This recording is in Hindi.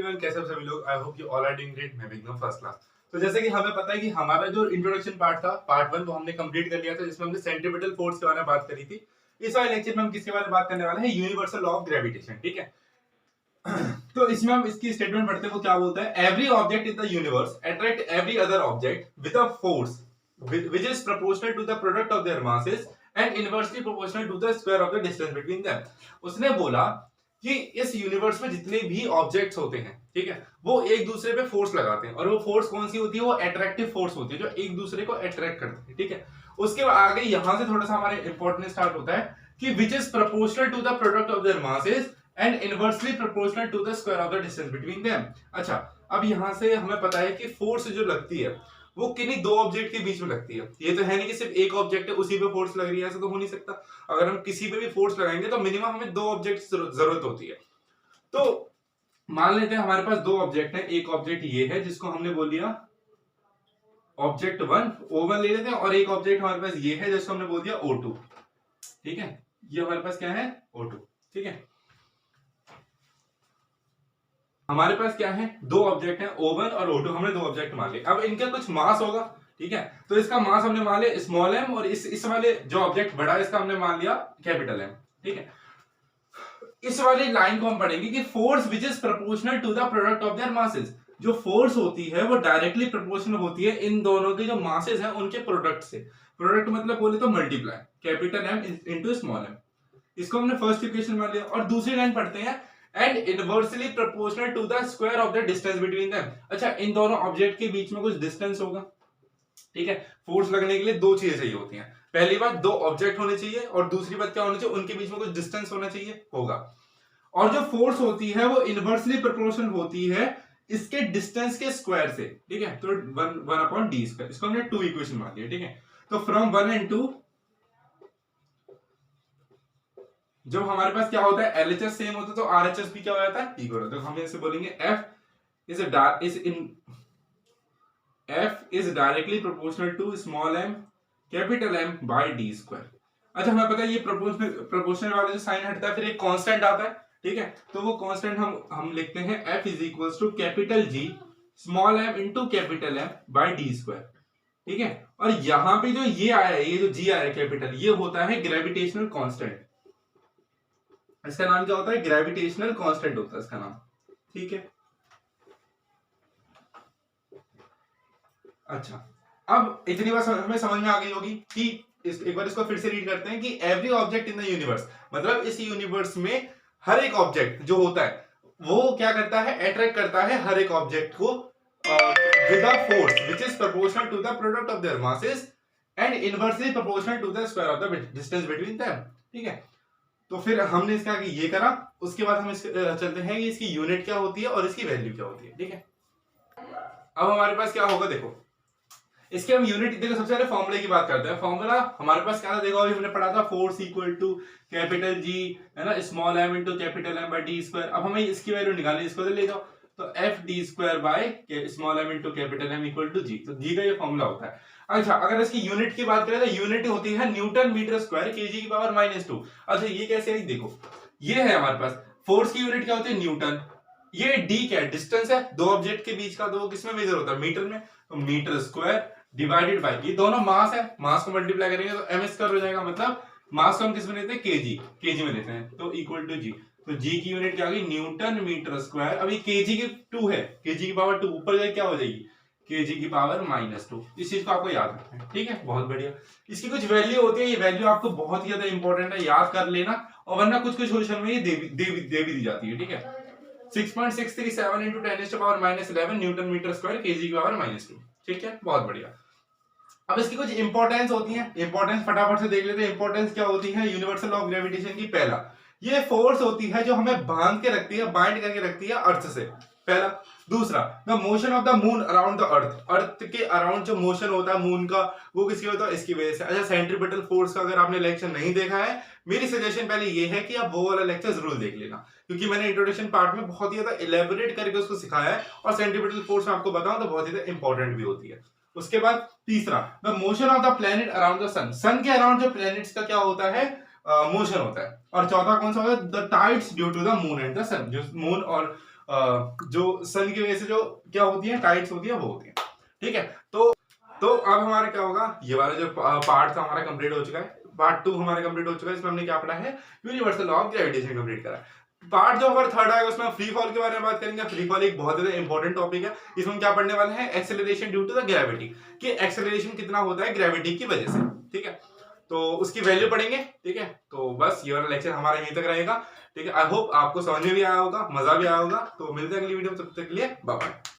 एवरीवन, कैसे हो सभी लोग। I hope you all are doing great. मैं भी एकदम फर्स्ट क्लास। तो जैसे कि हमें पता है कि हमारा जो इंट्रोडक्शन पार्ट था, पार्ट 1, वो हमने कंप्लीट कर लिया था, जिसमें हमने सेंट्रीपिटल फोर्स के बारे में बात करी थी। इस वाले लेक्चर में हम किसके बारे में बात करने वाले हैं? Universal law of gravitation. ठीक है। तो इसमें हम इसकी स्टेटमेंट पढ़ते हैं। वो क्या बोलता है? Every object in the universe attract every other object with a force which is proportional to the product of their masses and inversely proportional to the square of the distance between them। उसने बोला कि इस यूनिवर्स में जितने भी ऑब्जेक्ट्स होते हैं, ठीक है, वो एक दूसरे पे फोर्स लगाते हैं, और वो फोर्स कौन सी होती है? वो अट्रैक्टिव फोर्स होती है, जो एक दूसरे को अट्रैक्ट करते हैं। ठीक है। उसके आगे यहां से थोड़ा सा हमारे इंपॉर्टेंट स्टार्ट होता है कि which is proportional to the product of their masses and inversely proportional to the square of the distance between them. अच्छा, अब यहां से हमें पता है कि फोर्स जो लगती है वो किन्हीं दो ऑब्जेक्ट के बीच में लगती है। ये तो है नहीं कि सिर्फ एक ऑब्जेक्ट है उसी पे फोर्स लग रही है, ऐसा तो हो नहीं सकता। अगर हम किसी पे भी फोर्स लगाएंगे तो मिनिमम हमें दो ऑब्जेक्ट की जरूरत होती है। तो मान लेते हैं हमारे पास दो ऑब्जेक्ट है। एक ऑब्जेक्ट ये है जिसको हमने बोल दिया ऑब्जेक्ट 1, O1 ले लेते हैं, और एक ऑब्जेक्ट हमारे पास ये है जिसको हमने बोल दिया O2। ठीक है, ये हमारे पास क्या है? O2। ठीक है, हमारे पास क्या है? दो ऑब्जेक्ट हैं, O1 और O2। हमने दो ऑब्जेक्ट मान लिए। अब इनका कुछ मास होगा, ठीक है, तो इसका मास हमने मान लिया स्मॉल m, और इस वाले जो ऑब्जेक्ट बड़ा है इसका हमने मान लिया कैपिटल M। ठीक है, इस वाली लाइन को हम पढ़ेंगे कि force which is proportional to the product of their masses. जो फोर्स होती है वो डायरेक्टली प्रोपोर्शनल होती है इन दोनों के जो मासेस हैं उनके प्रोडक्ट से। प्रोडक्ट मतलब बोले तो multiply, capital M into small m। इसको हमने फर्स्ट इक्वेशन मान लिया। और दूसरी लाइन पढ़ते हैं and inversely proportional to the square of the distance between them. अच्छा, इन दोनों ऑब्जेक्ट के बीच में कुछ डिस्टेंस होगा। ठीक है, फोर्स लगने के लिए दो चीजें चाहिए होती हैं। पहली बात, दो ऑब्जेक्ट होने चाहिए, और दूसरी बात क्या होनी चाहिए? उनके बीच में कुछ डिस्टेंस होना चाहिए, होगा। और जो फोर्स होती है वो इनवर्सली प्रोपोर्शनल होती है इसके डिस्टेंस के स्क्वायर से। ठीक है, तो 1/d²। इसको हमने 2 इक्वेशन मान लिया। ठीक है, तो फ्रॉम 1 एंड 2 जब हमारे पास क्या होता है? LHS सेम होता है तो RHS भी क्या हो जाता है? इक्वल होता है। तो हम इसे बोलेंगे F is directly proportional to small m capital M by d²। अच्छा, हमें पता है ये प्रोपोर्शनल वाला जो साइन हटता है फिर एक कांस्टेंट आता है। ठीक है, तो वो कांस्टेंट हम लिखते हैं F is equals to capital G small m into capital M by d²। ठीक है, और यहां पे जो ये आया है, ये जो G आया है कैपिटल, ये होता है ग्रेविटेशनल कांस्टेंट। इसका नाम क्या होता है? ग्रेविटेशनल कांस्टेंट होता है इसका नाम। ठीक है, अच्छा, अब इतनी बात हमें समझ में आ गई होगी कि एक बार इसको फिर से रीड करते हैं कि every object in the universe, मतलब इस यूनिवर्स में हर एक ऑब्जेक्ट जो होता है वो क्या करता है? अट्रैक्ट करता है हर एक ऑब्जेक्ट को with a force which is proportional to the product of their masses and inversely proportional to the square of the distance between them. ठीक है, तो फिर हमने इसका ये करा। उसके बाद हम चलते हैं कि इसकी यूनिट क्या होती है और इसकी वैल्यू क्या होती है। ठीक है, अब हमारे पास क्या होगा? देखो, इसके हम यूनिट, देखो सबसे पहले फॉर्मूले की बात करते हैं। फॉर्मूला हमारे पास क्या था? देखो अभी हमने पढ़ा था force equal to capital G है ना small m into capital M by d²। अब हमें इसकी वैल्यू निकालनी, इसको ले जाओ, तो F d² by small m into capital M equal to G। तो G का ये फॉर्मूला होता है। अच्छा, अगर इसकी यूनिट की बात करें तो यूनिट होती है न्यूटन मीटर स्क्वायर kg की पावर -2। अच्छा, ये कैसे है? देखो, ये है हमारे पास फोर्स की यूनिट क्या होती है? न्यूटन। ये d क्या है? डिस्टेंस है दो ऑब्जेक्ट के बीच का। तो वो किसमें मेजर होता है? मीटर में। तो मीटर स्क्वायर डिवाइडेड बाय, ये दोनों मास है, मास को मल्टीप्लाई करेंगे तो m² हो जाएगा। मतलब मास को हम किस में लेते हैं? केजी में लेते हैं, तो इक्वल टू G। तो G की यूनिट क्या होगी? Newton metre square. अभी kg की 2 है, kg की पावर 2 ऊपर जाए क्या हो जाएगी? kg की पावर -2। इस चीज को आपको याद रखना है। ठीक है, बहुत बढ़िया। इसकी कुछ वैल्यू होती है, ये वैल्यू आपको बहुत ही ज्यादा इंपॉर्टेंट है, याद कर लेना। और वरना कुछ क्वेश्चन में ये दे भी दी जाती है। ठीक है, 6.637 into 10⁻11 newton metre square kg की पावर -2। ठीक है, बहुत बढ़िया। अब इसकी कुछ इंपॉर्टेंस होती है, इंपॉर्टेंस फटाफट से देख लेते हैं। इंपॉर्टेंस क्या होती है यूनिवर्सल लॉ ऑफ ग्रेविटेशन की? पहला, ये फोर्स होती है जो हमें बांध के रखती है, बाइंड करके रखती है अर्थ से, पहला। दूसरा, the motion of the moon around the earth, earth के अराउंड जो मोशन होता है मून का, वो किसकी होता है? इसकी वजह से। अच्छा, सेंट्रीपिटल फोर्स का अगर आपने लेक्चर नहीं देखा है, मेरी सजेशन पहले ये है कि आप वो वाला लेक्चर जरूर देख लेना, क्योंकि मैंने इंट्रोडक्शन पार्ट में बहुत ही ज्यादा इलेबोरेट करके उसको सिखाया है, और सेंट्रीपिटल फोर्स में आपको बताऊं तो बहुत ही ज्यादा इंपॉर्टेंट भी होती है। उसके बाद तीसरा, the motion of the planet around the sun, sun के अराउंड जो प्लेनेट्स का क्या होता है? मोशन होता है। और चौथा कौन सा होता है? The tides due to the moon and the sun, जो मून और जो सन की वजह से जो क्या होती है, टाइड्स होती है, वो होती है। ठीक है, तो अब हमारा क्या होगा, ये वाला जो पार्ट था हमारा कंप्लीट हो चुका है। पार्ट 2 हमारा कंप्लीट हो चुका है, इसमें हमने क्या पढ़ा है, universal law of gravitation complete करा। पार्ट जो हमारा थर्ड आएगा उसमें फ्री फॉल के बारे में बात करेंगे। फ्री फॉल एक बहुत ज्यादा इंपॉर्टेंट टॉपिक है। इसमें हम क्या पढ़ने वाले हैं, acceleration due to the gravity, कि एक्सेलरेशन कितना होता है ग्रेविटी की वजह से। ठीक है, तो उसकी वैल्यू पढ़ेंगे। ठीक है, तो बस ये वाला लेक्चर हमारा यहीं तक रहेगा। ठीक है, आई होप आपको समझ में भी आया होगा, मजा भी आया होगा। तो मिलते हैं अगली वीडियो में, तब तक के लिए बाय बाय।